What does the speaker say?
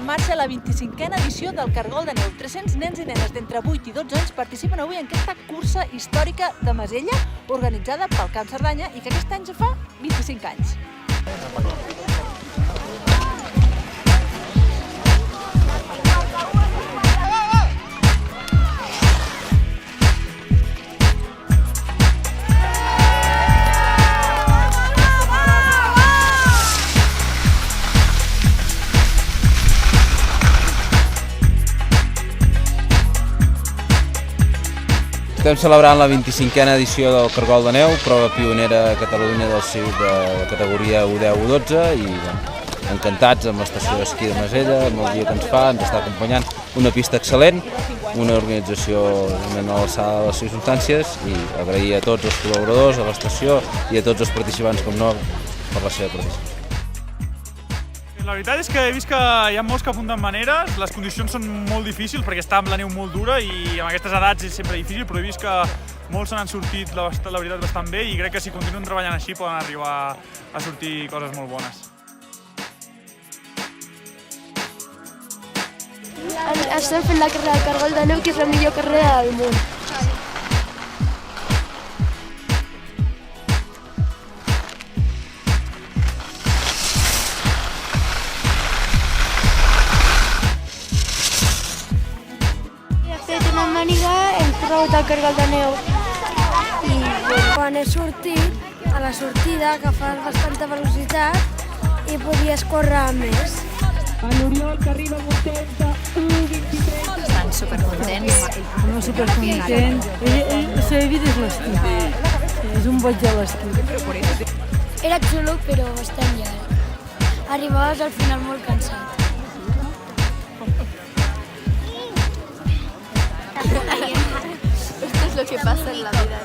en marxa la 25a edició del Cargol de Neu. 300 nens i nenes d'entre 8 i 12 anys participen avui en aquesta cursa històrica de Masella, organitzada pel Camp Cerdanya i que aquest any ja fa 25 anys. Estem celebrant la 25a edició del Cargol de Neu, prova pionera a Catalunya de la categoria U10-U12 i encantats amb l'estació d'esquí de Masella, amb el dia que ens fa, ens està acompanyant una pista excel·lent, una organització a l'alçada de les circumstàncies i agrair a tots els col·laboradors, a l'estació i a tots els participants, com no, per la seva participació. La veritat és que he vist que hi ha molts que apunten maneres, les condicions són molt difícils perquè està amb la neu molt dura i amb aquestes edats és sempre difícil, però he vist que molts se n'han sortit, la veritat, bastant bé i crec que si continuen treballant així poden arribar a sortir coses molt bones. Estem fent la carrera del Cargol de Neu, que és la millor carrera del món. Hem corregut el Cargol de Neu i quan he sortit a la sortida agafar bastanta velocitat i podies córrer més. L'Oriol que arriba amb un temps de 1:23. Estan supercontents. No, supercontents. S'ha vist és l'esquí. És un boig de l'esquí. Era xulo però bastant llarg. Arribaves al final molt cansat. Esto es lo que pasa en la vida.